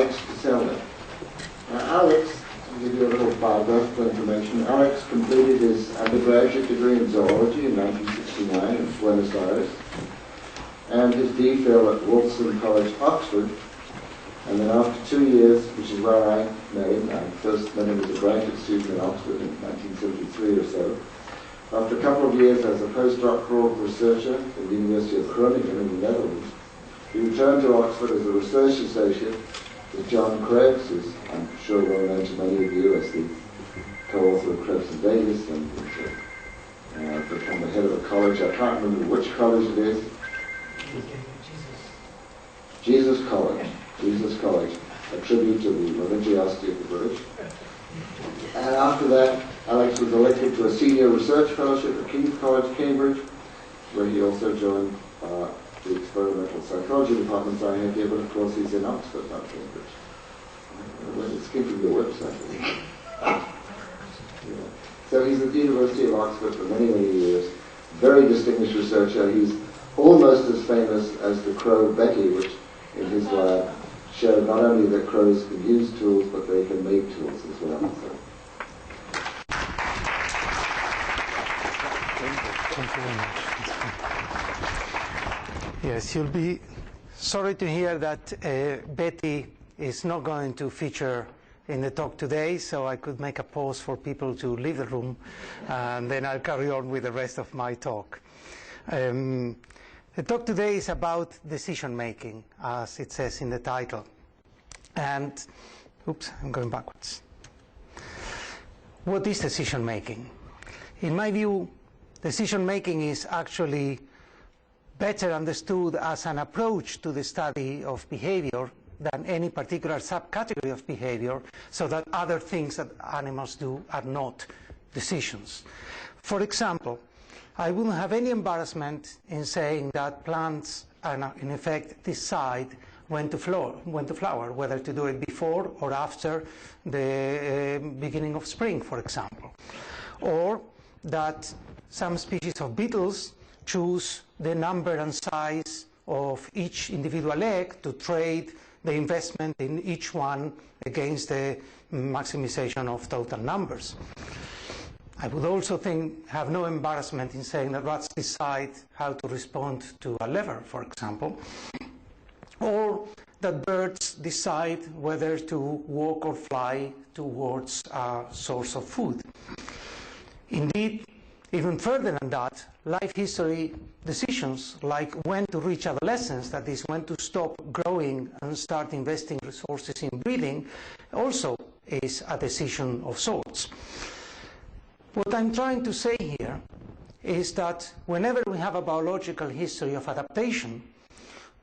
Alex Kacelnik. Alex, to give you a little biographical information, Alex completed his undergraduate degree in zoology in 1969 in Buenos Aires, and his DPhil at Wolfson College, Oxford. And then after 2 years, which is where I first met him as a graduate student in Oxford in 1973 or so. After a couple of years as a postdoctoral researcher at the University of Groningen in the Netherlands, he returned to Oxford as a research associate with John Krebs, who's I'm sure well known to many of you as the co-author of Krebs and Davis, and become the head of a college. I can't remember which college it is. Jesus College. Jesus College, a tribute to the religiosity of the British. And after that, Alex was elected to a senior research fellowship at King's College, Cambridge, where he also joined the experimental psychology departments I have here, but of course he's in Oxford, not Cambridge. It's skipping your website. Yeah. So he's at the University of Oxford for many, many years. Very distinguished researcher. He's almost as famous as the crow Betty, which in his lab showed not only that crows can use tools, but they can make tools as well. So. Thank you very much. Yes, you'll be sorry to hear that Betty is not going to feature in the talk today, so I could make a pause for people to leave the room, and then I'll carry on with the rest of my talk. The talk today is about decision making, as it says in the title. And, oops, I'm going backwards. What is decision making? In my view, decision making is actually better understood as an approach to the study of behavior than any particular subcategory of behavior, so that other things that animals do are not decisions. For example, I wouldn't have any embarrassment in saying that plants, in effect, decide when to flower, whether to do it before or after the beginning of spring, for example. Or that some species of beetles choose the number and size of each individual egg to trade the investment in each one against the maximization of total numbers. I would also have no embarrassment in saying that rats decide how to respond to a lever, for example, or that birds decide whether to walk or fly towards a source of food. Indeed, even further than that, life history decisions like when to reach adolescence, that is, when to stop growing and start investing resources in breeding, also is a decision of sorts. What I'm trying to say here is that whenever we have a biological history of adaptation,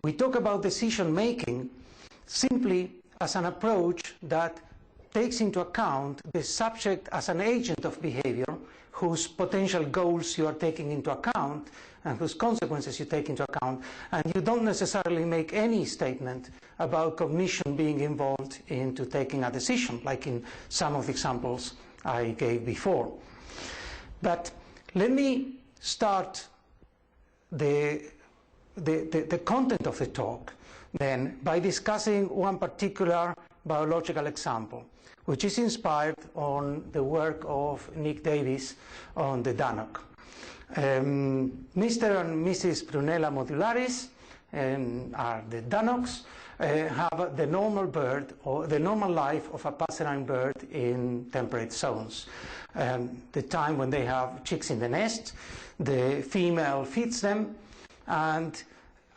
we talk about decision making simply as an approach that takes into account the subject as an agent of behavior whose potential goals you are taking into account and whose consequences you take into account, and you don't necessarily make any statement about cognition being involved into taking a decision, like in some of the examples I gave before. But let me start the content of the talk then by discussing one particular biological example, which is inspired on the work of Nick Davis on the Dannock. Mr. and Mrs. Prunella modularis are the Dannocks, have the normal bird or the normal life of a passerine bird in temperate zones. The time when they have chicks in the nest, the female feeds them, and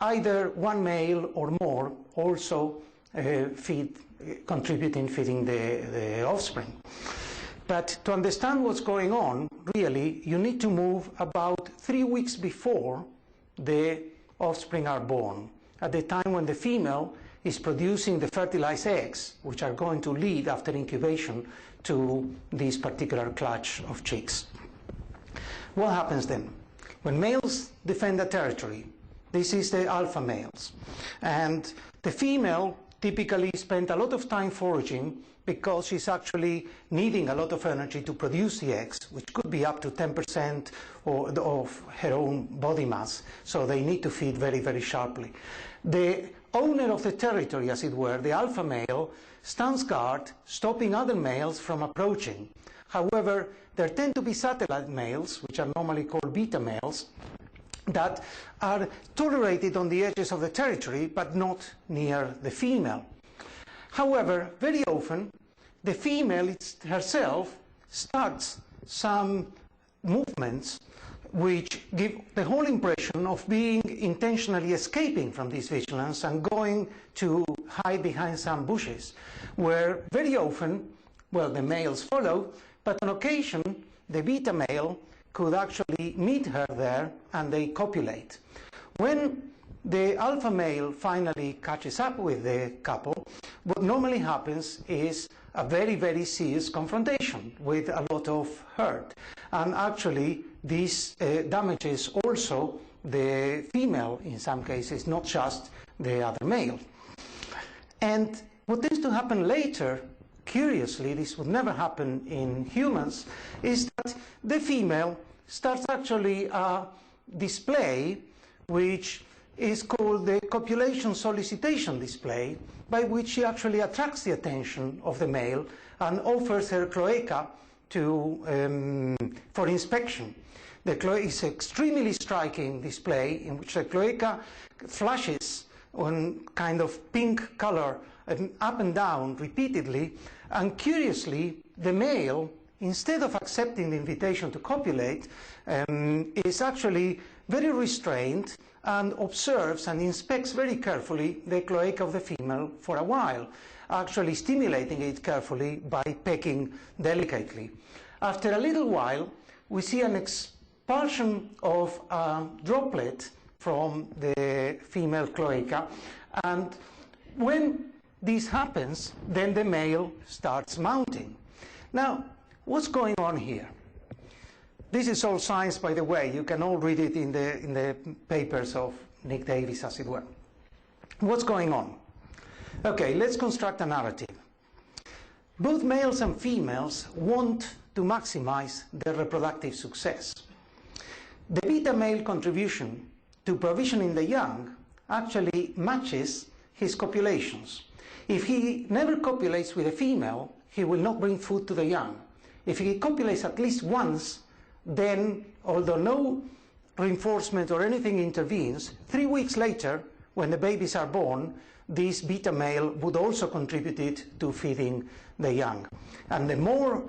either one male or more also contribute in feeding the offspring. But to understand what's going on, really, you need to move about 3 weeks before the offspring are born, at the time when the female is producing the fertilized eggs, which are going to lead after incubation to this particular clutch of chicks. What happens then? When males defend a territory, this is the alpha males, and the female typically spends a lot of time foraging because she's actually needing a lot of energy to produce the eggs, which could be up to 10% of her own body mass, so they need to feed very, very sharply. The owner of the territory, as it were, the alpha male, stands guard, stopping other males from approaching. However, there tend to be satellite males, which are normally called beta males, that are tolerated on the edges of the territory, but not near the female. However, very often, the female herself starts some movements which give the whole impression of being intentionally escaping from this vigilance and going to hide behind some bushes, where very often, well, the males follow, but on occasion, the beta male could actually meet her there and they copulate. When the alpha male finally catches up with the couple, what normally happens is a very, very serious confrontation with a lot of hurt. And actually, this damages also the female in some cases, not just the other male. And what tends to happen later, curiously, this would never happen in humans, is that the female starts actually a display which is called the copulation solicitation display, by which she actually attracts the attention of the male and offers her cloaca for inspection. The cloaca is an extremely striking display in which the cloaca flashes on kind of pink color up and down repeatedly, and curiously the male, instead of accepting the invitation to copulate, is actually very restrained and observes and inspects very carefully the cloaca of the female for a while, actually stimulating it carefully by pecking delicately. After a little while, we see an expulsion of a droplet from the female cloaca, and when this happens, then the male starts mounting. Now, what's going on here? This is all science, by the way. You can all read it in the papers of Nick Davis, as it were. What's going on? Okay, let's construct a narrative. Both males and females want to maximize their reproductive success. The beta male contribution to provisioning the young actually matches his copulations. If he never copulates with a female, he will not bring food to the young. If he copulates at least once, then, although no reinforcement or anything intervenes, 3 weeks later, when the babies are born, this beta male would also contribute to feeding the young. And the more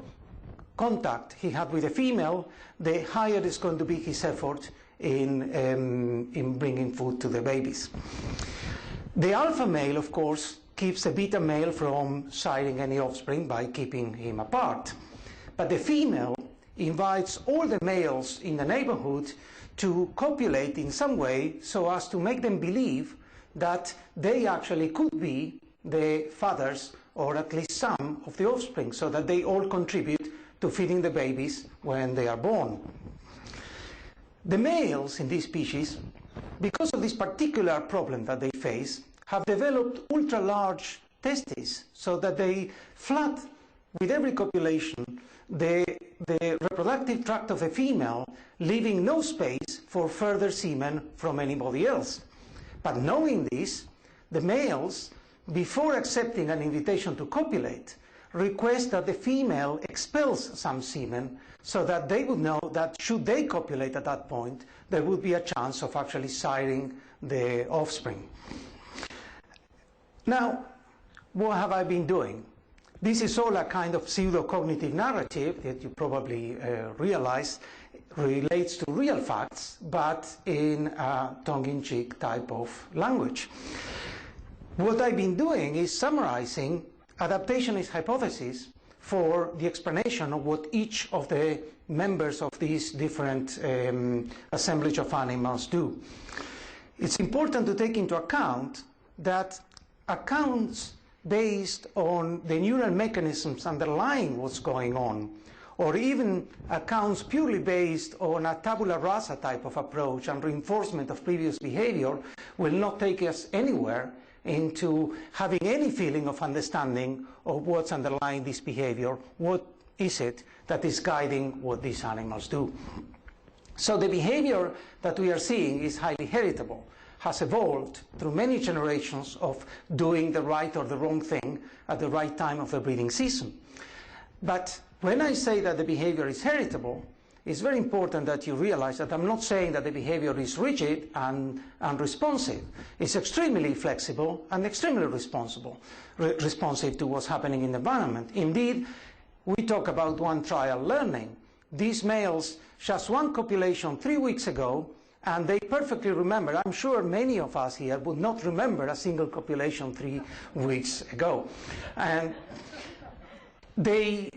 contact he had with a female, the higher is going to be his effort in bringing food to the babies. The alpha male, of course, keeps the beta male from siring any offspring by keeping him apart. But the female invites all the males in the neighborhood to copulate in some way so as to make them believe that they actually could be the fathers, or at least some of the offspring, so that they all contribute to feeding the babies when they are born. The males in this species, because of this particular problem that they face, have developed ultra-large testes, so that they flood with every copulation the reproductive tract of the female, leaving no space for further semen from anybody else. But knowing this, the males, before accepting an invitation to copulate, request that the female expels some semen, so that they would know that should they copulate at that point, there would be a chance of actually siring the offspring. Now, what have I been doing? This is all a kind of pseudo-cognitive narrative that you probably realize relates to real facts, but in a tongue-in-cheek type of language. What I've been doing is summarizing adaptationist hypotheses for the explanation of what each of the members of these different assemblage of animals do. It's important to take into account that accounts based on the neural mechanisms underlying what's going on, or even accounts purely based on a tabula rasa type of approach and reinforcement of previous behavior, will not take us anywhere into having any feeling of understanding of what's underlying this behavior. What is it that is guiding what these animals do? So the behavior that we are seeing is highly heritable. has evolved through many generations of doing the right or the wrong thing at the right time of the breeding season. But when I say that the behavior is heritable, it's very important that you realize that I'm not saying that the behavior is rigid and responsive. It's extremely flexible and extremely responsive to what's happening in the environment. Indeed, we talk about one trial learning. These males, just one copulation 3 weeks ago, and they perfectly remember. I'm sure many of us here would not remember a single copulation 3 weeks ago. And they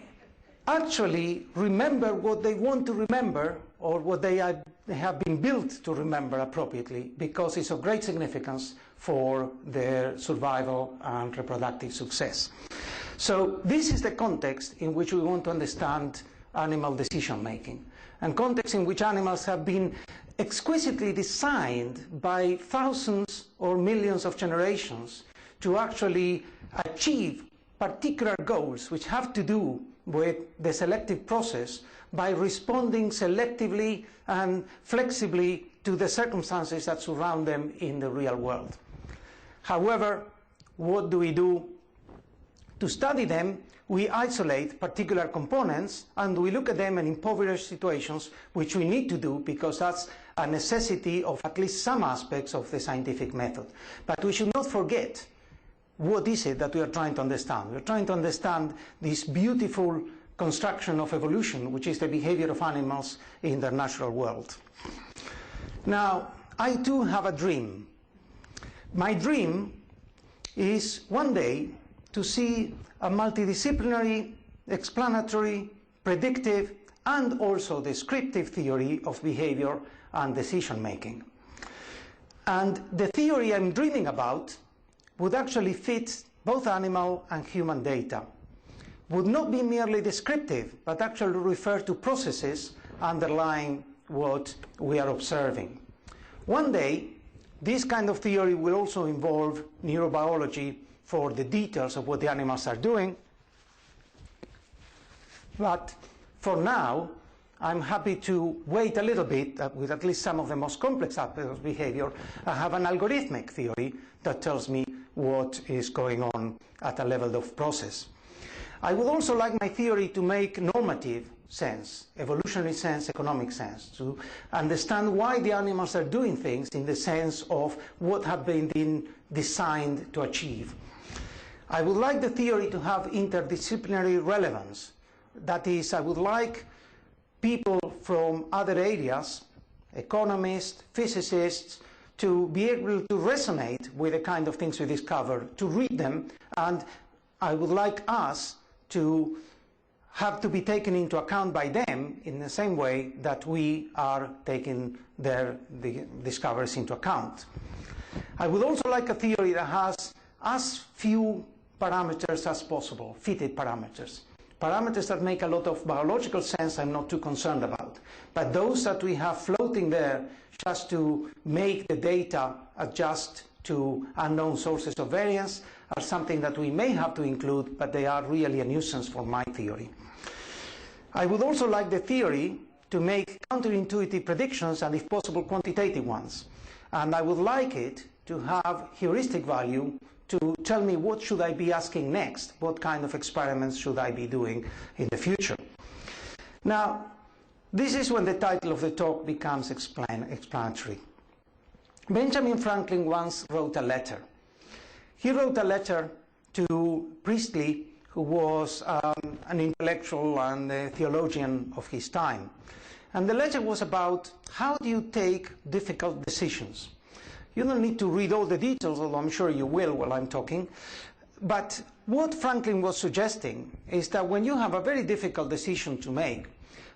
actually remember what they want to remember, or what they have been built to remember appropriately, because it's of great significance for their survival and reproductive success. So this is the context in which we want to understand animal decision making, and context in which animals have been exquisitely designed by thousands or millions of generations to actually achieve particular goals which have to do with the selective process by responding selectively and flexibly to the circumstances that surround them in the real world. However, what do we do to study them? We isolate particular components and we look at them in impoverished situations, which we need to do because that's a necessity of at least some aspects of the scientific method. But we should not forget, what is it that we are trying to understand? We are trying to understand this beautiful construction of evolution, which is the behavior of animals in their natural world. Now, I too have a dream. My dream is one day to see a multidisciplinary, explanatory, predictive, and also descriptive theory of behavior and decision making. And the theory I'm dreaming about would actually fit both animal and human data, would not be merely descriptive, but actually refer to processes underlying what we are observing. One day, this kind of theory will also involve neurobiology for the details of what the animals are doing. But for now, I'm happy to wait a little bit with at least some of the most complex aspects of behavior. I have an algorithmic theory that tells me what is going on at a level of process. I would also like my theory to make normative sense, evolutionary sense, economic sense, to understand why the animals are doing things in the sense of what have been designed to achieve. I would like the theory to have interdisciplinary relevance. That is, I would like people from other areas, economists, physicists, to be able to resonate with the kind of things we discover, to read them, and I would like us to have to be taken into account by them in the same way that we are taking the discoveries into account. I would also like a theory that has as few parameters as possible, fitted parameters. Parameters that make a lot of biological sense I'm not too concerned about. But those that we have floating there just to make the data adjust to unknown sources of variance are something that we may have to include, but they are really a nuisance for my theory. I would also like the theory to make counterintuitive predictions and, if possible, quantitative ones. And I would like it to have heuristic value to tell me what should I be asking next, what kind of experiments should I be doing in the future. Now, this is when the title of the talk becomes explanatory. Benjamin Franklin once wrote a letter. He wrote a letter to Priestley, who was an intellectual and a theologian of his time. And the letter was about how do you take difficult decisions. You don't need to read all the details, although I'm sure you will while I'm talking. But what Franklin was suggesting is that when you have a very difficult decision to make,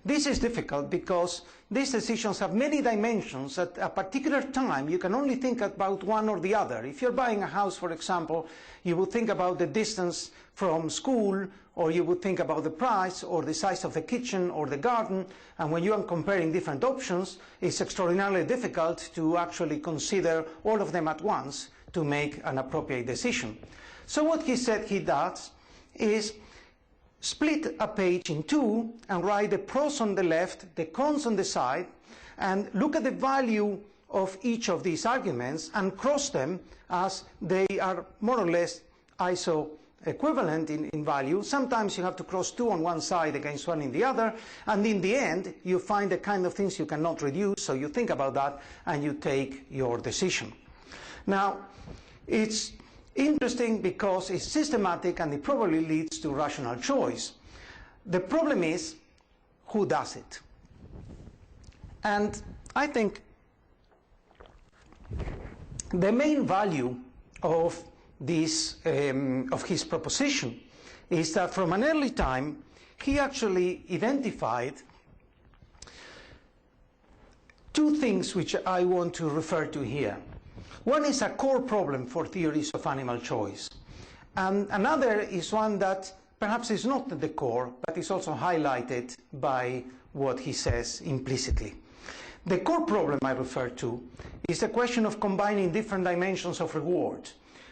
this is difficult because these decisions have many dimensions. At a particular time, you can only think about one or the other. If you're buying a house, for example, you would think about the distance from school, or you would think about the price, or the size of the kitchen, or the garden. And when you are comparing different options, it's extraordinarily difficult to actually consider all of them at once to make an appropriate decision. So what he said he does is split a page in two and write the pros on the left, the cons on the side, and look at the value of each of these arguments and cross them as they are more or less iso equivalent in value. Sometimes you have to cross 2 on one side against 1 in the other, and in the end you find the kind of things you cannot reduce, so you think about that and you take your decision. Now, it's interesting because it's systematic and it probably leads to rational choice. The problem is, who does it? And I think the main value of this, of his proposition is that from an early time he actually identified two things which I want to refer to here. One is a core problem for theories of animal choice, and another is one that perhaps is not at the core, but is also highlighted by what he says implicitly. The core problem I refer to is the question of combining different dimensions of reward.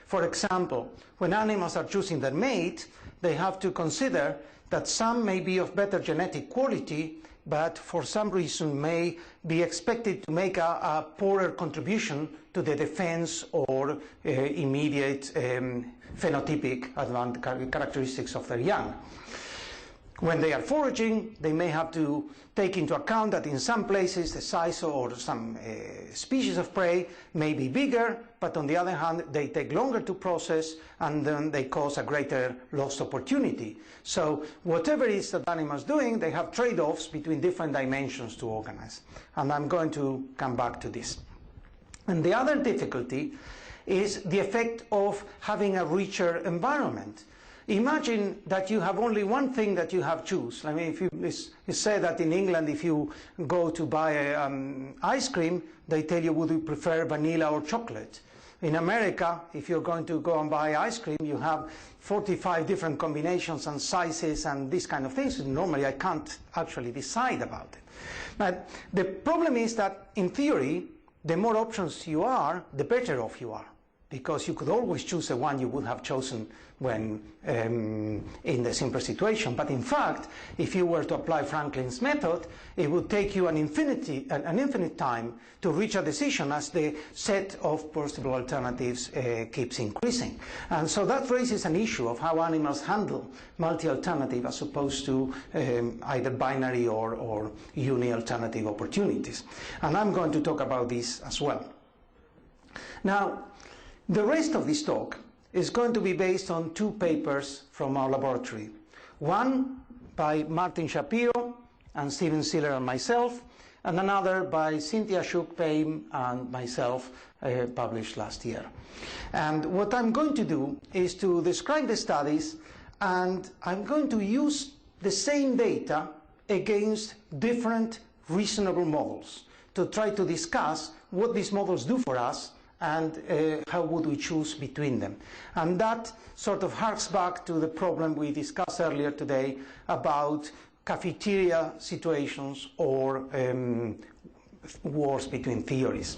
For example, when animals are choosing their mate, they have to consider that some may be of better genetic quality, but for some reason may be expected to make a poorer contribution to the defense or immediate phenotypic characteristics of their young. When they are foraging, they may have to take into account that in some places the size or some species of prey may be bigger, but on the other hand they take longer to process and then they cause a greater lost opportunity. So whatever it is that animals doing, they have trade-offs between different dimensions to organize. And I'm going to come back to this. And the other difficulty is the effect of having a richer environment. Imagine that you have only one thing that you have choose. I mean, if you say that in England, if you go to buy ice cream, they tell you, would you prefer vanilla or chocolate? In America, if you're going to go and buy ice cream, you have 45 different combinations and sizes and these kind of things. Normally, I can't actually decide about it. But the problem is that, in theory, the more options you are, the better off you are, because you could always choose the one you would have chosen when in the simpler situation. But in fact, if you were to apply Franklin's method, it would take you an infinite time to reach a decision as the set of possible alternatives keeps increasing. And so that raises an issue of how animals handle multi-alternative as opposed to either binary or uni-alternative opportunities. And I'm going to talk about this as well. Now, the rest of this talk is going to be based on two papers from our laboratory. One by Martin Shapiro and Stephen Siller and myself, and another by Cynthia Shook-Payne and myself, published last year. And what I'm going to do is to describe the studies, and I'm going to use the same data against different reasonable models to try to discuss what these models do for us and how would we choose between them. And that sort of harks back to the problem we discussed earlier today about cafeteria situations or wars between theories.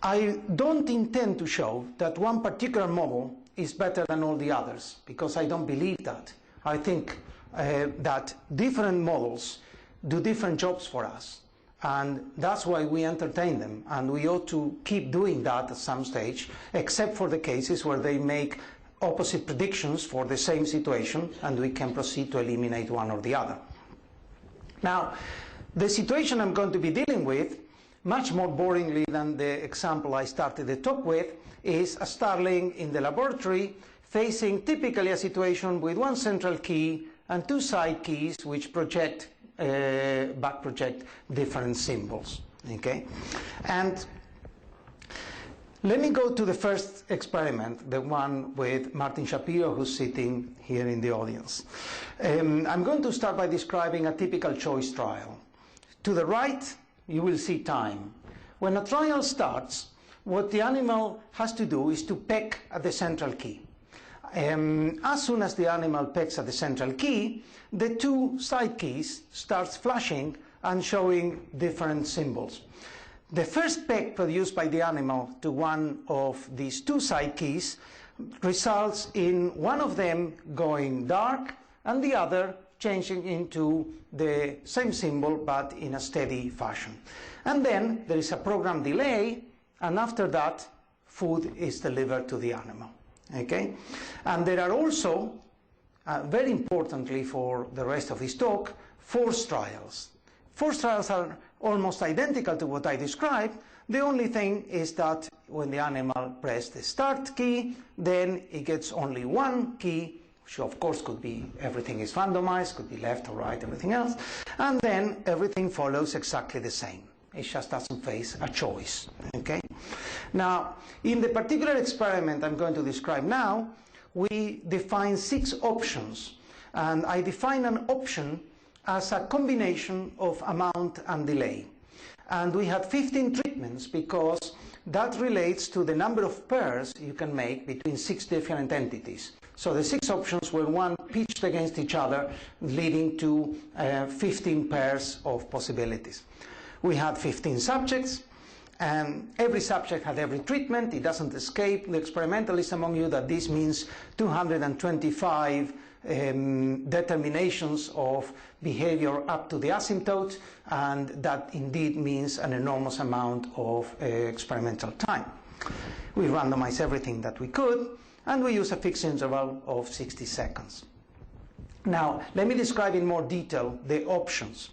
I don't intend to show that one particular model is better than all the others, because I don't believe that. I think that different models do different jobs for us. And that's why we entertain them, and we ought to keep doing that at some stage, except for the cases where they make opposite predictions for the same situation, and we can proceed to eliminate one or the other. Now, the situation I'm going to be dealing with, much more boringly than the example I started the talk with, is a starling in the laboratory facing typically a situation with one central key and two side keys which project back project different symbols. Okay, and let me go to the first experiment, the one with Martin Shapiro, who's sitting here in the audience. I'm going to start by describing a typical choice trial. To the right, you will see time. When a trial starts, what the animal has to do is to peck at the central key. As soon as the animal pecks at the central key, the two side keys starts flashing and showing different symbols. The first peck produced by the animal to one of these two side keys results in one of them going dark and the other changing into the same symbol but in a steady fashion. And then there is a program delay, and after that food is delivered to the animal. Okay? And there are also, very importantly for the rest of this talk, force trials. Force trials are almost identical to what I described. The only thing is that when the animal presses the start key, then it gets only one key, which of course could be, everything is randomized, could be left or right, everything else, and then everything follows exactly the same. It just doesn't face a choice. Okay? Now, in the particular experiment I'm going to describe now, we define 6 options, and I define an option as a combination of amount and delay. And we had 15 treatments because that relates to the number of pairs you can make between 6 different entities. So the 6 options were one pitched against each other, leading to 15 pairs of possibilities. We had 15 subjects, and every subject had every treatment. It doesn't escape the experimentalists among you that this means 225 determinations of behavior up to the asymptote, and that indeed means an enormous amount of experimental time. We randomized everything that we could, and we use a fixed interval of 60 seconds. Now, let me describe in more detail the options.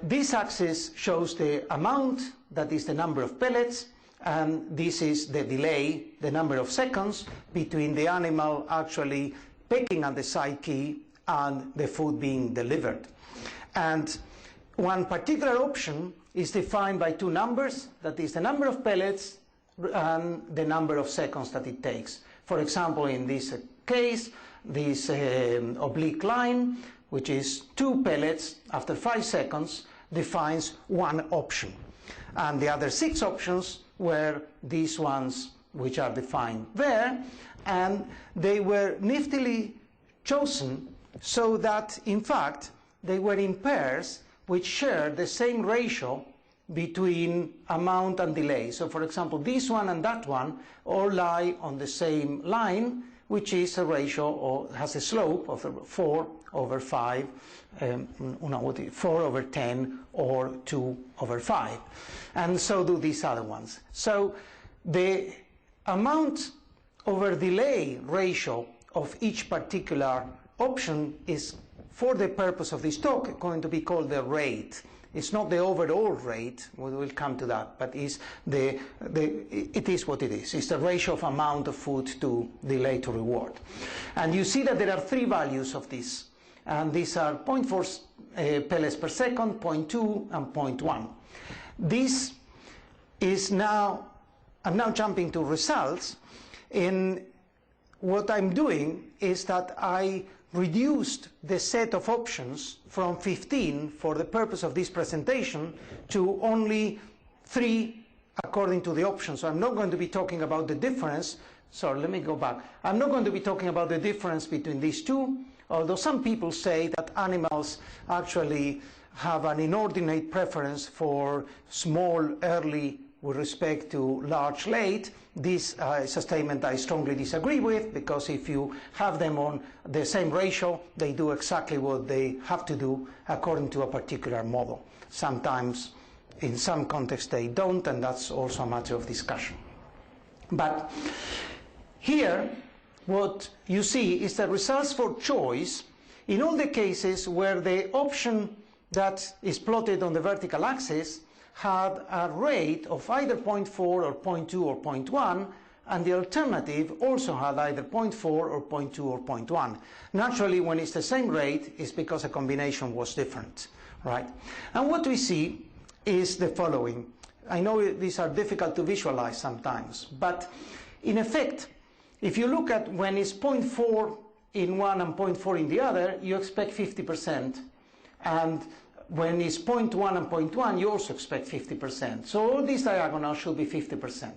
This axis shows the amount, that is the number of pellets, and this is the delay, the number of seconds between the animal actually pecking at the side key and the food being delivered. And one particular option is defined by 2 numbers, that is the number of pellets and the number of seconds that it takes. For example, in this case, this oblique line, which is 2 pellets after 5 seconds, defines one option. And the other 6 options were these ones which are defined there, and they were niftily chosen so that, in fact, they were in pairs which share the same ratio between amount and delay. So, for example, this one and that one all lie on the same line, which is a ratio, or has a slope of 4 over 5, 4 over 10, or 2 over 5. And so do these other ones. So the amount over delay ratio of each particular option is, for the purpose of this talk, going to be called the rate. It's not the overall rate, we will come to that, but it is what it is. It's the ratio of amount of food to delay to reward. And you see that there are 3 values of this, and these are 0.4 pellets per second, 0.2, and 0.1. This is now, I'm now jumping to results. In what I'm doing is that I reduced the set of options from 15 for the purpose of this presentation to only 3 according to the options. So I'm not going to be talking about the difference. Sorry, let me go back. I'm not going to be talking about the difference between these 2, although some people say that animals actually have an inordinate preference for small early with respect to large late. This is a statement I strongly disagree with, because if you have them on the same ratio, they do exactly what they have to do according to a particular model. Sometimes, in some contexts, they don't, and that's also a matter of discussion. But here, what you see is the results for choice in all the cases where the option that is plotted on the vertical axis had a rate of either 0.4 or 0.2 or 0.1, and the alternative also had either 0.4 or 0.2 or 0.1. Naturally, when it's the same rate, it's because a combination was different, right? And what we see is the following. I know these are difficult to visualize sometimes, but in effect, if you look at when it's 0.4 in one and 0.4 in the other, you expect 50%. And when it's 0.1 and 0.1, you also expect 50%. So all these diagonals should be 50%.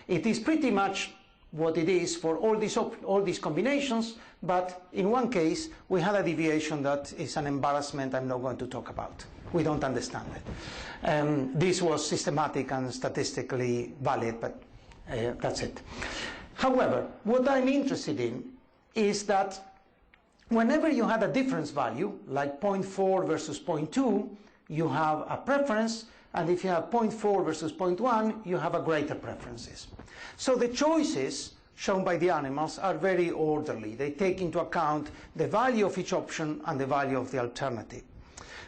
It is pretty much what it is for all these combinations, but in one case, we had a deviation that is an embarrassment I'm not going to talk about. We don't understand it. This was systematic and statistically valid, but that's it. However, what I'm interested in is that whenever you had a difference value, like 0.4 versus 0.2, you have a preference, and if you have 0.4 versus 0.1, you have a greater preferences. So the choices shown by the animals are very orderly. They take into account the value of each option and the value of the alternative.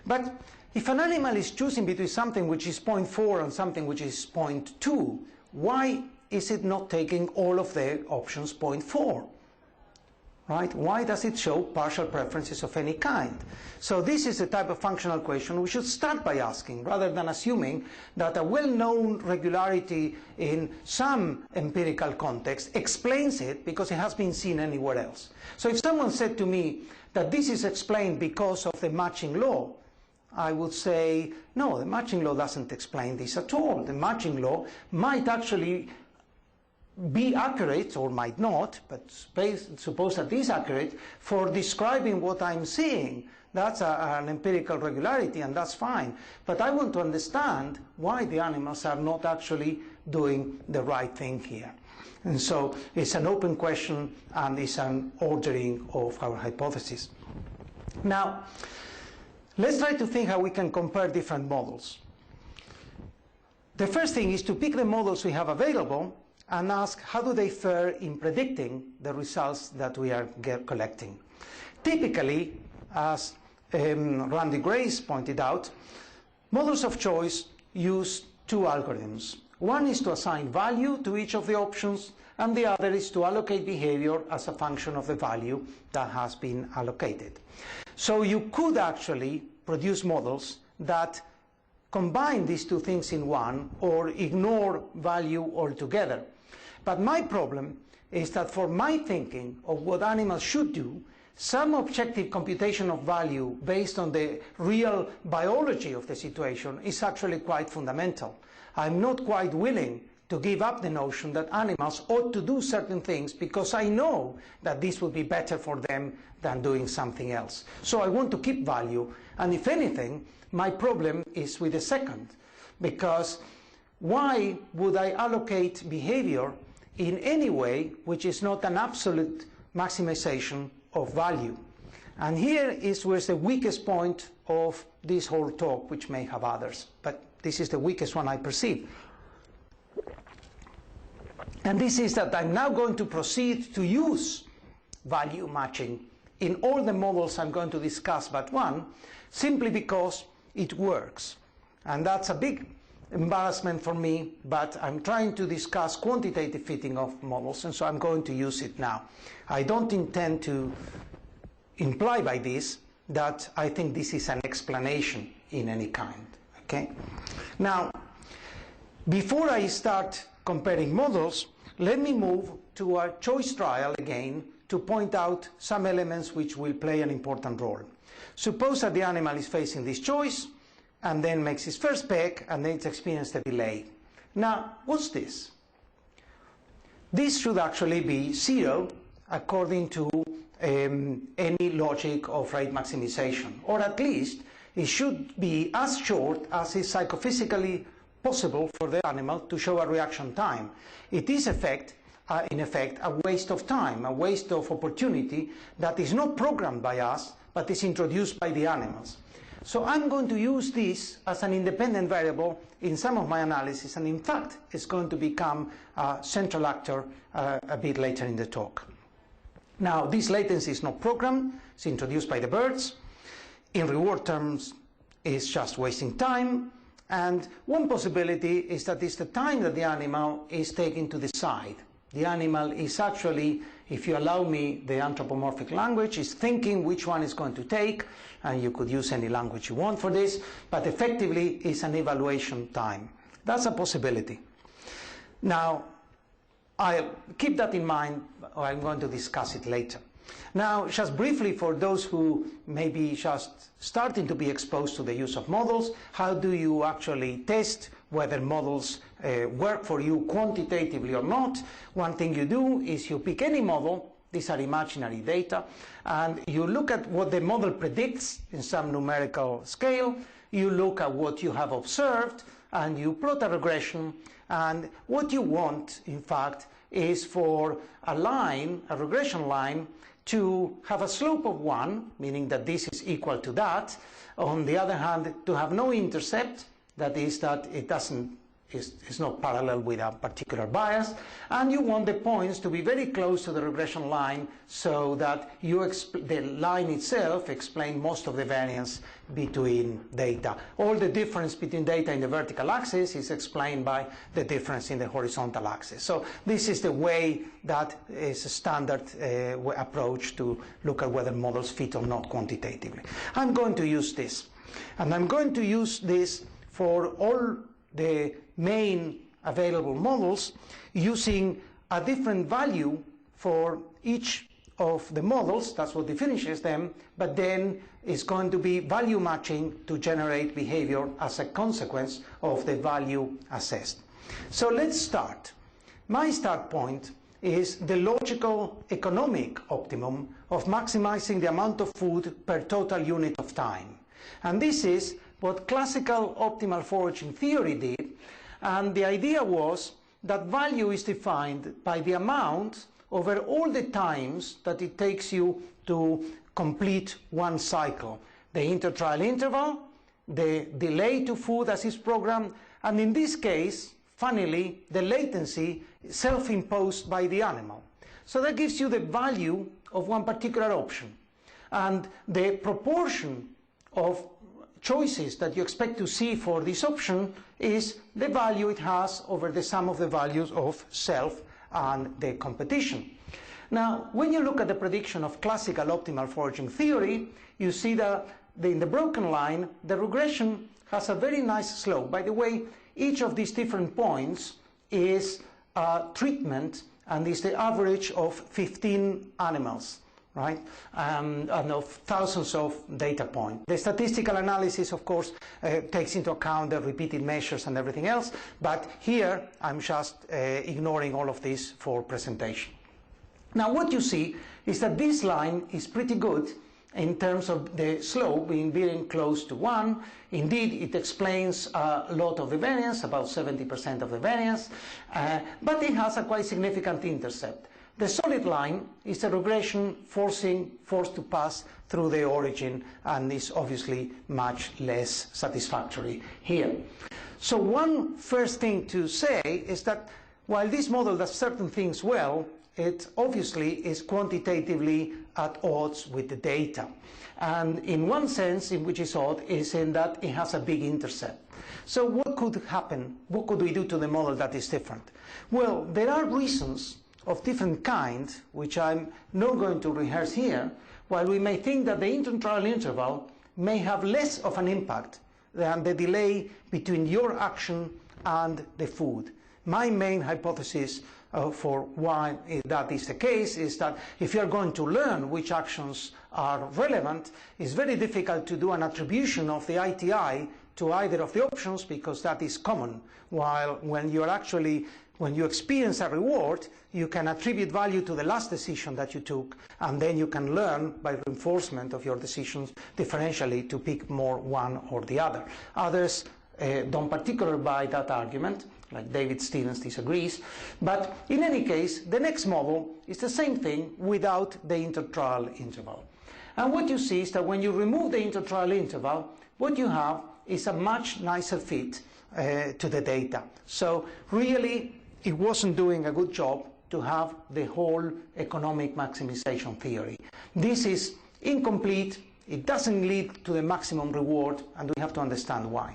But if an animal is choosing between something which is 0.4 and something which is 0.2, why is it not taking all of the options 0.4? Right? Why does it show partial preferences of any kind? So this is the type of functional question we should start by asking, rather than assuming that a well-known regularity in some empirical context explains it because it has been seen anywhere else. So if someone said to me that this is explained because of the matching law, I would say, no, the matching law doesn't explain this at all. The matching law might actually be accurate, or might not, but suppose that it is accurate for describing what I'm seeing. That's an empirical regularity, and that's fine. But I want to understand why the animals are not actually doing the right thing here. And so it's an open question, and it's an ordering of our hypothesis. Now, let's try to think how we can compare different models. The first thing is to pick the models we have available and ask how do they fare in predicting the results that we are collecting. Typically, as Randy Grace pointed out, models of choice use two algorithms. One is to assign value to each of the options, and the other is to allocate behavior as a function of the value that has been allocated. So you could actually produce models that combine these two things in one, or ignore value altogether. But my problem is that for my thinking of what animals should do, some objective computation of value based on the real biology of the situation is actually quite fundamental. I'm not quite willing to give up the notion that animals ought to do certain things because I know that this would be better for them than doing something else. So I want to keep value, and if anything, my problem is with the second, because why would I allocate behavior in any way which is not an absolute maximization of value? And here is where the weakest point of this whole talk, which may have others, but this is the weakest one I perceive. And this is that I'm now going to proceed to use value matching in all the models I'm going to discuss but one, simply because it works. And that's a big embarrassment for me, but I'm trying to discuss quantitative fitting of models, and so I'm going to use it now. I don't intend to imply by this that I think this is an explanation in any kind. Okay? Now, before I start comparing models, let me move to a choice trial again to point out some elements which will play an important role. Suppose that the animal is facing this choice and then makes its first peck and then it's experienced a delay. Now, what's this? This should actually be 0 according to any logic of rate maximization, or at least it should be as short as is psychophysically possible for the animal to show a reaction time. It is in effect a waste of time, a waste of opportunity that is not programmed by us but is introduced by the animals. So I'm going to use this as an independent variable in some of my analysis, and in fact it's going to become a central actor a bit later in the talk. Now, this latency is not programmed, it's introduced by the birds. In reward terms, it's just wasting time. And one possibility is that it's the time that the animal is taking to decide. The animal is actually, if you allow me the anthropomorphic language, is thinking which one is going to take, and you could use any language you want for this, but effectively it's an evaluation time. That's a possibility. Now, I'll keep that in mind, or I'm going to discuss it later. Now, just briefly, for those who may be just starting to be exposed to the use of models, how do you actually test whether models work for you quantitatively or not? One thing you do is you pick any model, these are imaginary data, and you look at what the model predicts in some numerical scale, you look at what you have observed, and you plot a regression, and what you want, in fact, is for a line, a regression line, to have a slope of 1, meaning that this is equal to that. On the other hand, to have no intercept, that is that it is not parallel with a particular bias, and you want the points to be very close to the regression line so that the line itself explains most of the variance between data. All the difference between data in the vertical axis is explained by the difference in the horizontal axis. So this is the way that is a standard approach to look at whether models fit or not quantitatively. I'm going to use this, and I'm going to use this for all the main available models using a different value for each of the models. That's what defines them, but then it's going to be value matching to generate behavior as a consequence of the value assessed. So let's start. My start point is the logical economic optimum of maximizing the amount of food per total unit of time. And this is what classical optimal foraging theory did, and the idea was that value is defined by the amount over all the times that it takes you to complete one cycle. The intertrial interval, the delay to food as is programmed, and in this case, funnily, the latency self-imposed by the animal. So that gives you the value of one particular option. And the proportion of choices that you expect to see for this option is the value it has over the sum of the values of self and the competition. Now, when you look at the prediction of classical optimal foraging theory, you see that in the broken line, the regression has a very nice slope. By the way, each of these different points is a treatment and is the average of 15 animals. Right? And of thousands of data points. The statistical analysis, of course, takes into account the repeated measures and everything else, but here I'm just ignoring all of this for presentation. Now what you see is that this line is pretty good in terms of the slope being very close to 1. Indeed, it explains a lot of the variance, about 70% of the variance, but it has a quite significant intercept. The solid line is a regression forced to pass through the origin, and is obviously much less satisfactory here. So one first thing to say is that while this model does certain things well, it obviously is quantitatively at odds with the data. And in one sense in which it's odd is in that it has a big intercept. So what could happen? What could we do to the model that is different? Well, there are reasons of different kinds, which I'm not going to rehearse here, while we may think that the intertrial interval may have less of an impact than the delay between your action and the food. My main hypothesis for why that is the case is that if you're going to learn which actions are relevant, it's very difficult to do an attribution of the ITI to either of the options, because that is common, while when you experience a reward, you can attribute value to the last decision that you took, and then you can learn by reinforcement of your decisions differentially to pick more one or the other. Others don't particularly buy that argument, like David Stevens disagrees, but in any case, the next model is the same thing without the intertrial interval. And what you see is that when you remove the intertrial interval, what you have is a much nicer fit to the data. So really, it wasn't doing a good job to have the whole economic maximization theory. This is incomplete, it doesn't lead to the maximum reward, and we have to understand why.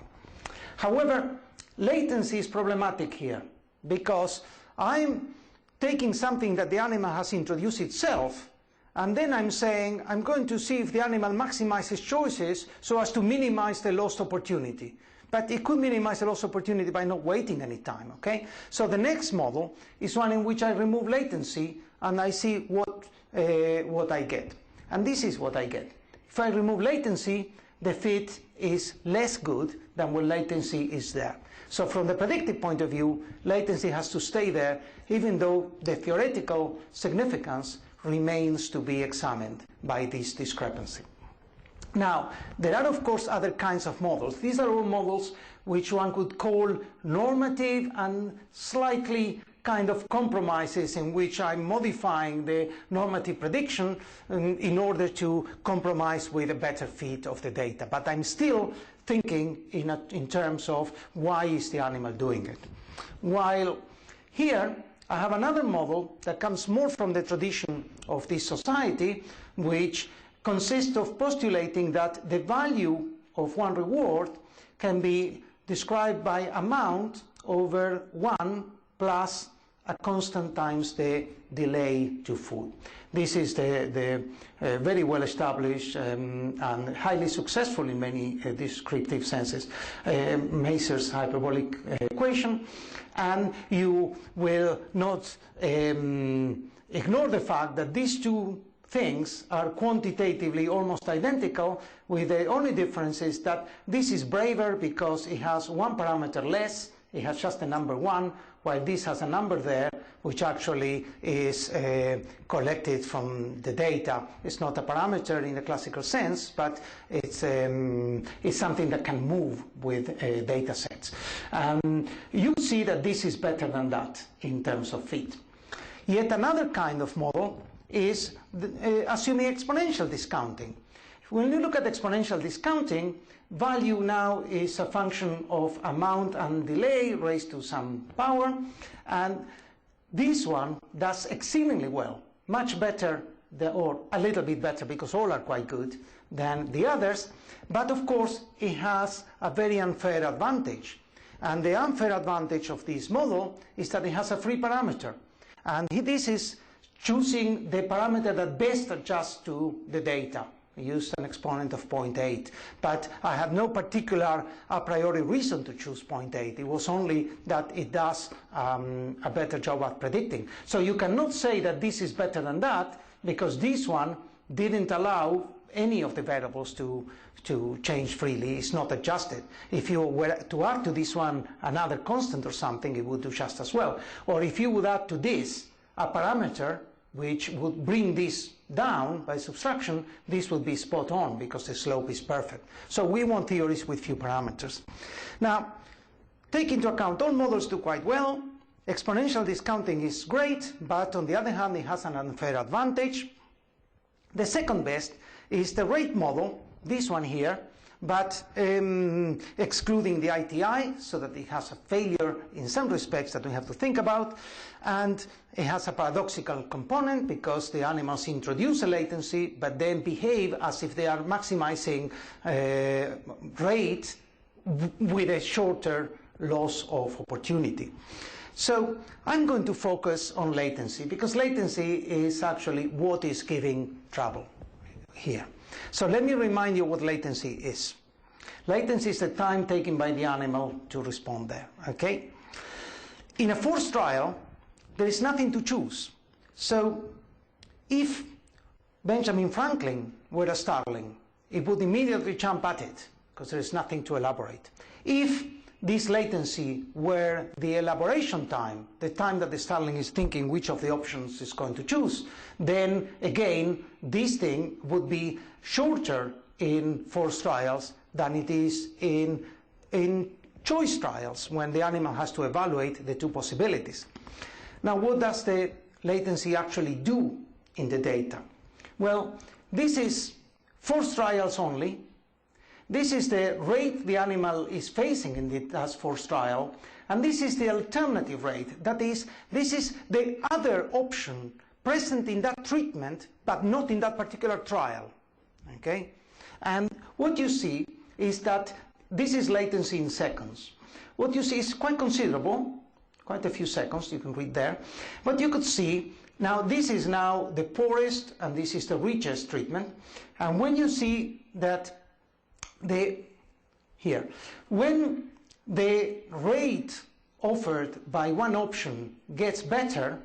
However, latency is problematic here, because I'm taking something that the animal has introduced itself, and then I'm saying I'm going to see if the animal maximizes choices so as to minimize the lost opportunity. But it could minimize the lost opportunity by not waiting any time, okay? So the next model is one in which I remove latency and I see what I get. And this is what I get. If I remove latency, the fit is less good than when latency is there. So from the predictive point of view, latency has to stay there, even though the theoretical significance remains to be examined by this discrepancy. Now, there are of course other kinds of models. These are all models which one could call normative and slightly kind of compromises in which I'm modifying the normative prediction in order to compromise with a better fit of the data. But I'm still thinking in terms of why is the animal doing it. While here I have another model that comes more from the tradition of this society, which consists of postulating that the value of one reward can be described by amount over 1 plus a constant times the delay to food. This is the very well established and highly successful in many descriptive senses Mazur's hyperbolic equation, and you will not ignore the fact that these two things are quantitatively almost identical, with the only difference is that this is braver because it has one parameter less, it has just a number 1, while this has a number there which actually is collected from the data. It's not a parameter in the classical sense, but it's something that can move with data sets. You see that this is better than that in terms of fit. Yet another kind of model is assuming exponential discounting. When you look at exponential discounting, value now is a function of amount and delay raised to some power, and this one does exceedingly well, much better, or a little bit better, because all are quite good, than the others, but of course it has a very unfair advantage. And the unfair advantage of this model is that it has a free parameter, and this is choosing the parameter that best adjusts to the data. I used an exponent of 0.8, but I have no particular a priori reason to choose 0.8. It was only that it does a better job at predicting. So you cannot say that this is better than that, because this one didn't allow any of the variables to change freely. It's not adjusted. If you were to add to this one another constant or something, it would do just as well. Or if you would add to this a parameter which would bring this down by subtraction, this would be spot on because the slope is perfect. So we want theories with few parameters. Now, take into account all models do quite well. Exponential discounting is great, but on the other hand, it has an unfair advantage. The second best is the rate model, this one here, but excluding the ITI, so that it has a failure in some respects that we have to think about, and it has a paradoxical component because the animals introduce a latency but then behave as if they are maximizing rate with a shorter loss of opportunity. So I'm going to focus on latency, because latency is actually what is giving trouble here. So let me remind you what latency is. Latency is the time taken by the animal to respond there, okay? In a forced trial, there is nothing to choose. So if Benjamin Franklin were a starling, it would immediately jump at it, because there is nothing to elaborate. If this latency were the elaboration time, the time that the starling is thinking which of the options is going to choose, then again, this thing would be shorter in forced trials than it is in choice trials, when the animal has to evaluate the two possibilities. Now, what does the latency actually do in the data? Well, this is forced trials only. This is the rate the animal is facing in the forced trial, and this is the alternative rate. That is, this is the other option present in that treatment, but not in that particular trial. Okay? And what you see is that this is latency in seconds. What you see is quite considerable, quite a few seconds, you can read there. But you could see, now this is now the poorest and this is the richest treatment. And when you see that when the rate offered by one option gets better,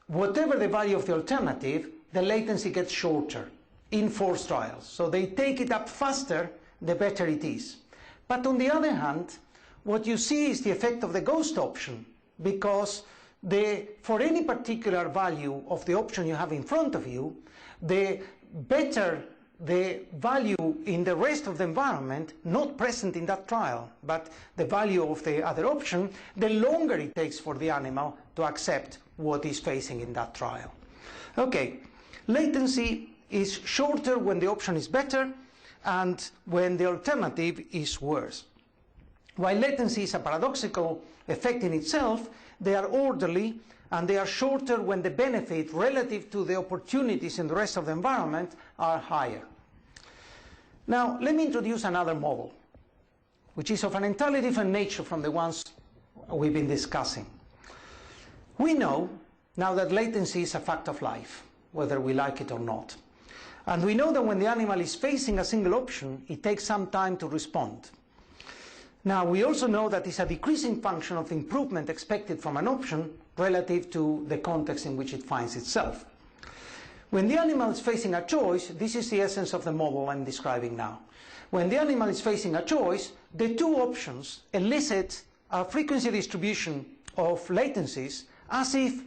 whatever the value of the alternative, the latency gets shorter in forced trials. So they take it up faster, the better it is. But on the other hand, what you see is the effect of the ghost option, because for any particular value of the option you have in front of you, the better the value in the rest of the environment not present in that trial, but the value of the other option, the longer it takes for the animal to accept what is facing in that trial. Okay, latency is shorter when the option is better and when the alternative is worse. While latency is a paradoxical effect in itself, they are orderly and they are shorter when the benefit relative to the opportunities in the rest of the environment are higher. Now, let me introduce another model, which is of an entirely different nature from the ones we've been discussing. We know now that latency is a fact of life, whether we like it or not. And we know that when the animal is facing a single option, it takes some time to respond. Now, we also know that it's a decreasing function of the improvement expected from an option relative to the context in which it finds itself. When the animal is facing a choice, this is the essence of the model I'm describing now. When the animal is facing a choice, the two options elicit a frequency distribution of latencies as if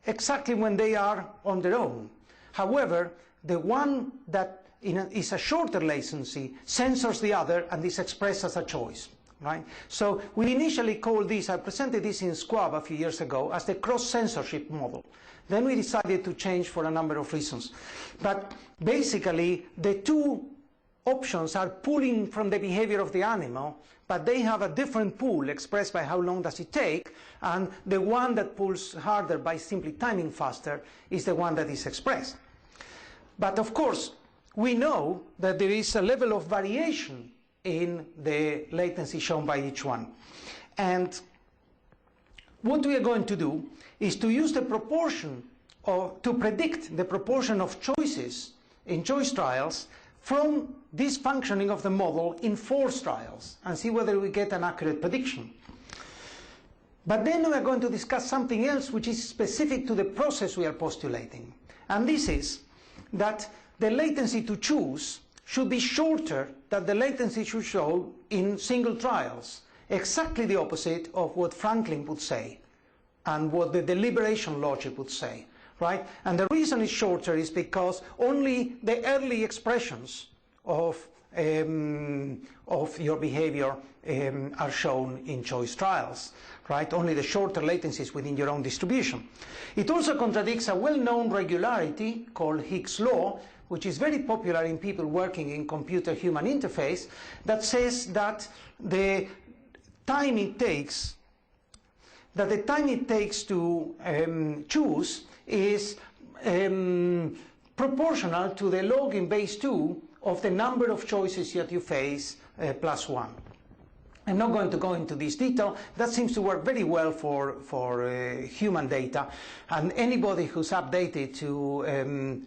exactly when they are on their own. However, the one that is a shorter latency censors the other and is expressed as a choice. Right? So we initially called this, I presented this in SQAB a few years ago, as the cross-censorship model. Then we decided to change for a number of reasons. But basically, the two options are pulling from the behavior of the animal, but they have a different pull expressed by how long does it take, and the one that pulls harder by simply timing faster is the one that is expressed. But of course, we know that there is a level of variation in the latency shown by each one. And what we are going to do is to use the proportion, or to predict the proportion of choices in choice trials from this functioning of the model in force trials and see whether we get an accurate prediction. But then we are going to discuss something else which is specific to the process we are postulating. And this is that the latency to choose should be shorter than the latency should show in single trials. Exactly the opposite of what Franklin would say and what the deliberation logic would say. Right? And the reason it's shorter is because only the early expressions of your behavior are shown in choice trials. Right? Only the shorter latencies within your own distribution. It also contradicts a well-known regularity called Higgs' law, which is very popular in people working in computer-human interface, that says that the time it takes to choose is proportional to the log in base 2 of the number of choices that you face plus 1. I'm not going to go into this detail. That seems to work very well for human data. And anybody who's updated to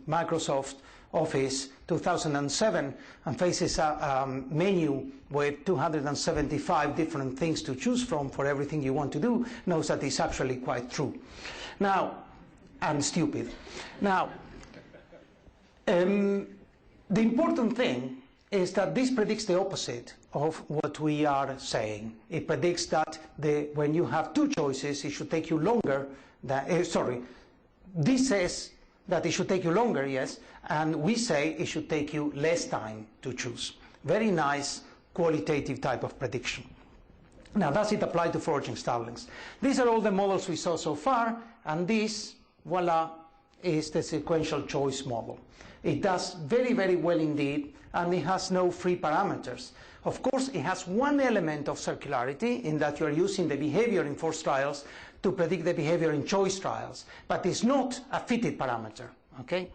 Microsoft Office 2007 and faces a menu with 275 different things to choose from for everything you want to do knows that it's actually quite true. Now, and stupid. Now, the important thing is that this predicts the opposite of what we are saying. It predicts that when you have two choices, it should take you longer than, this says that it should take you longer, yes, and we say it should take you less time to choose. Very nice qualitative type of prediction. Now, does it apply to foraging starlings? These are all the models we saw so far, and this, voila, is the sequential choice model. It does very, very well indeed, and it has no free parameters. Of course, it has one element of circularity in that you are using the behavior in force trials to predict the behavior in choice trials, but it's not a fitted parameter. Okay?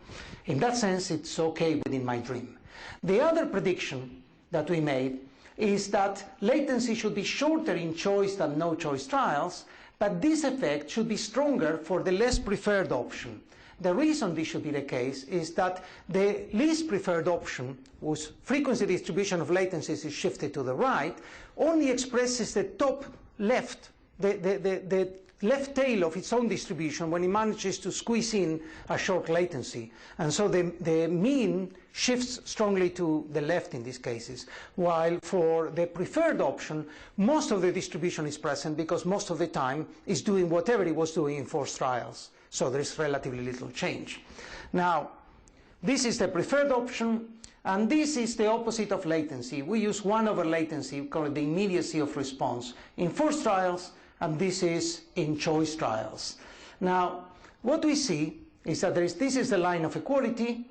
In that sense, it's okay within my dream. The other prediction that we made is that latency should be shorter in choice than no choice trials, but this effect should be stronger for the less preferred option. The reason this should be the case is that the least preferred option, whose frequency distribution of latencies is shifted to the right, only expresses the top left, the left tail of its own distribution when it manages to squeeze in a short latency. And so the mean shifts strongly to the left in these cases, while for the preferred option, most of the distribution is present because most of the time it's doing whatever it was doing in force trials. So there is relatively little change. Now, this is the preferred option, And this is the opposite of latency. We use 1 over latency, called the immediacy of response, in force trials, and this is in choice trials. Now, what we see is that this is the line of equality,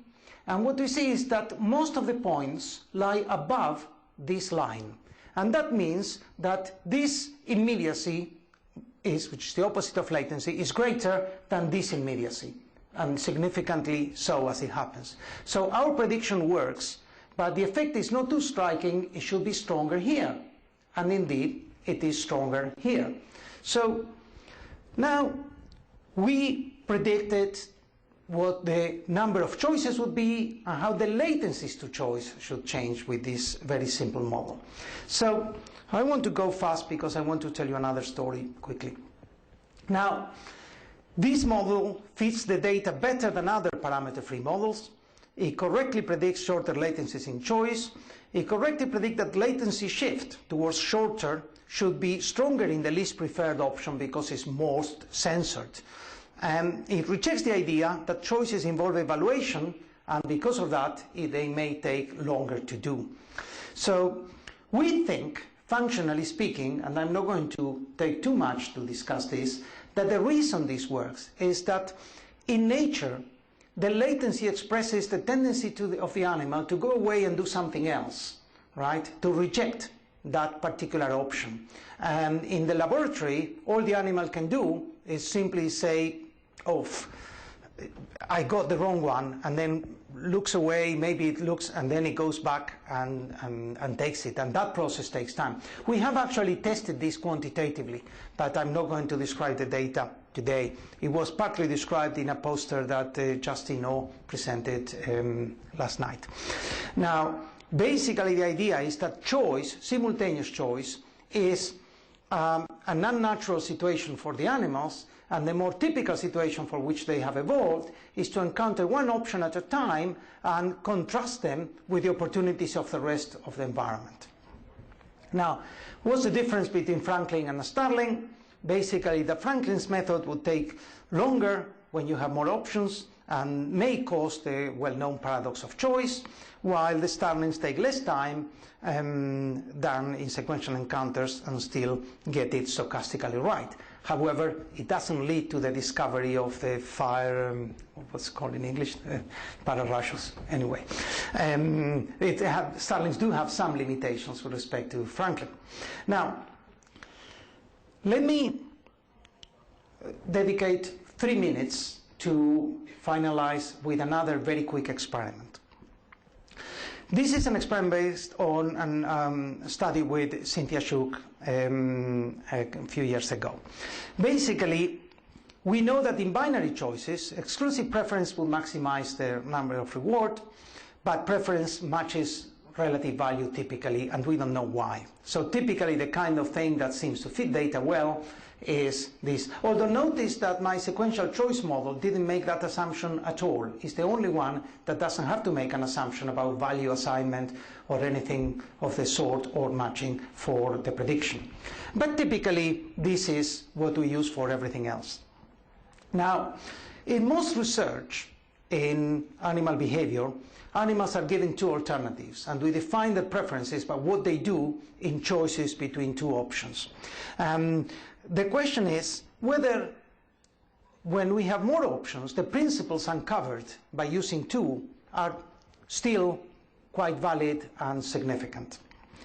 and what we see is that most of the points lie above this line. And that means that this immediacy which is the opposite of latency, is greater than this immediacy, and significantly so as it happens. So our prediction works, but the effect is not too striking. It should be stronger here, and indeed it is stronger here. So now we predicted what the number of choices would be and how the latencies to choice should change with this very simple model. So I want to go fast because I want to tell you another story quickly. Now, this model fits the data better than other parameter-free models. It correctly predicts shorter latencies in choice. It correctly predicts that latency shift towards shorter should be stronger in the least preferred option because it's most censored. And it rejects the idea that choices involve evaluation, and because of that, they may take longer to do. So we think, functionally speaking, and I'm not going to take too much to discuss this, that the reason this works is that in nature, the latency expresses the tendency of the animal to go away and do something else, right? To reject that particular option. And in the laboratory, all the animal can do is simply say, oh, I got the wrong one, and then looks away, maybe it looks, and then it goes back and takes it, and that process takes time. We have actually tested this quantitatively, but I'm not going to describe the data today. It was partly described in a poster that Justin O presented last night. Now, basically the idea is that choice, simultaneous choice, is an unnatural situation for the animals, and the more typical situation for which they have evolved is to encounter one option at a time and contrast them with the opportunities of the rest of the environment. Now, what's the difference between Franklin and Starling? Basically, the Franklin's method would take longer when you have more options and may cause the well-known paradox of choice, while the Starlings take less time than in sequential encounters and still get it stochastically right. However, it doesn't lead to the discovery of the fire, what's it called in English, pararachos. Anyway, Starlings do have some limitations with respect to Franklin. Now, let me dedicate 3 minutes to finalize with another very quick experiment. This is an experiment based on a study with Cynthia Shook a few years ago. Basically, we know that in binary choices, exclusive preference will maximize the number of reward, but preference matches relative value typically, and we don't know why. So typically the kind of thing that seems to fit data well is this. Although notice that my sequential choice model didn't make that assumption at all. It's the only one that doesn't have to make an assumption about value assignment or anything of the sort or matching for the prediction. But typically this is what we use for everything else. Now, in most research in animal behavior, animals are given two alternatives, and we define the preferences by what they do in choices between two options. The question is whether, when we have more options, the principles uncovered by using two are still quite valid and significant.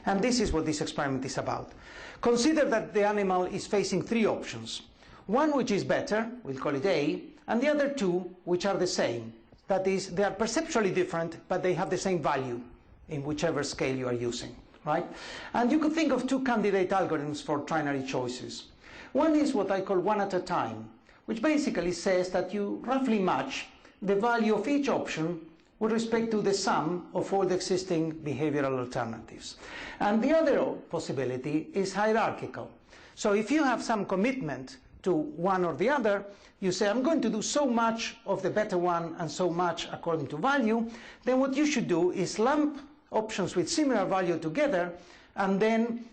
And this is what this experiment is about. Consider that the animal is facing three options. One which is better, we'll call it A, and the other two which are the same. That is, they are perceptually different, but they have the same value in whichever scale you are using, right? And you could think of two candidate algorithms for trinary choices. One is what I call one at a time, which basically says that you roughly match the value of each option with respect to the sum of all the existing behavioral alternatives. And the other possibility is hierarchical. So if you have some commitment to one or the other, you say, I'm going to do so much of the better one and so much according to value, then what you should do is lump options with similar value together and then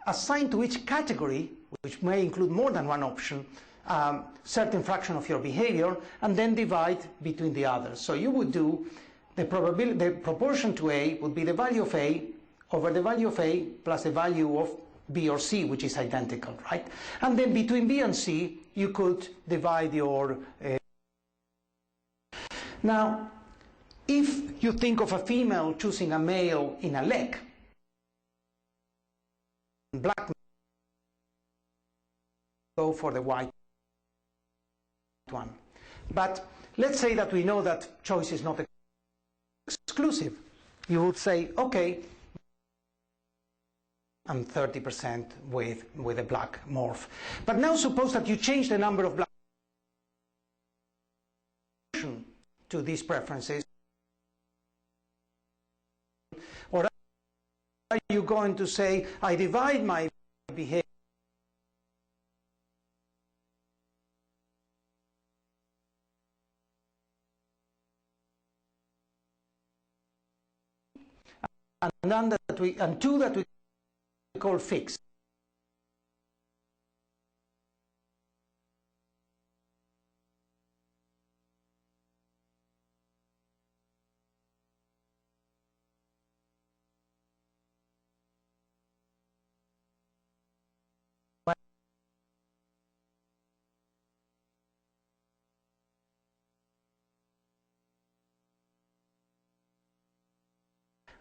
assign to each category, which may include more than one option, certain fraction of your behavior, and then divide between the others. So you would do the proportion to A would be the value of A over the value of A plus the value of B or C, which is identical, right? And then between B and C, you could divide your... Now, if you think of a female choosing a male in a leg, black go for the white one. But let's say that we know that choice is not exclusive. You would say, okay, I'm 30% with a black morph. But now suppose that you change the number of black to these preferences. Or are you going to say, I divide my behavior and two that we call fixed.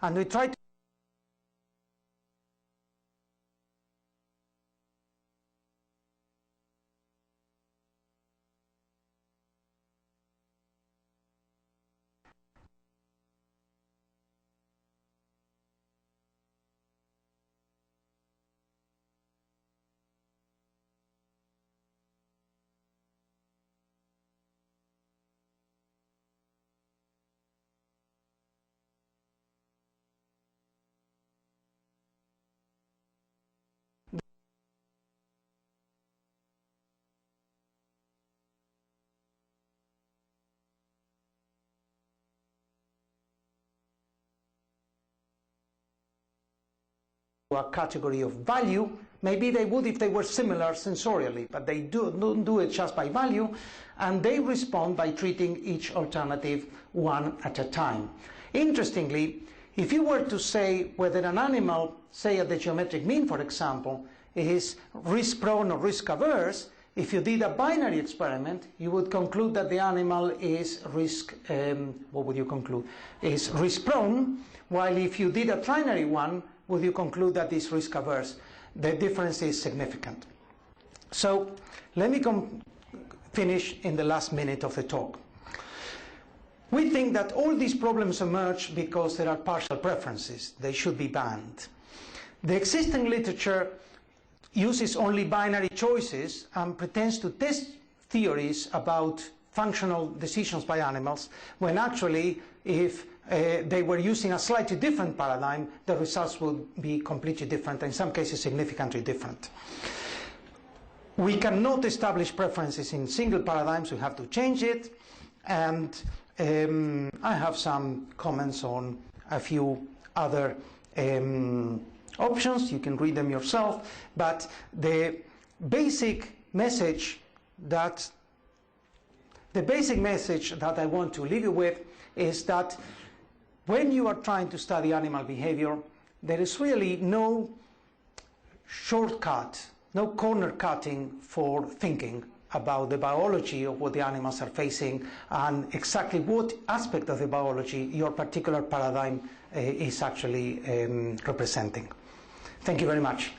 And we try to a category of value. Maybe they would if they were similar sensorially, but they don't do it just by value, and they respond by treating each alternative one at a time. Interestingly, if you were to say whether an animal, say at the geometric mean, for example, is risk-prone or risk-averse, if you did a binary experiment, you would conclude that the animal is what would you conclude? Is risk-prone, while if you did a trinary one, would you conclude that it's risk-averse? The difference is significant. So let me finish in the last minute of the talk. We think that all these problems emerge because there are partial preferences. They should be banned. The existing literature uses only binary choices and pretends to test theories about functional decisions by animals, when actually, if they were using a slightly different paradigm, the results would be completely different, in some cases significantly different. We cannot establish preferences in single paradigms, we have to change it, and I have some comments on a few other options. You can read them yourself, but the basic message that I want to leave you with is that when you are trying to study animal behavior, there is really no shortcut, no corner cutting for thinking about the biology of what the animals are facing and exactly what aspect of the biology your particular paradigm is actually representing. Thank you very much.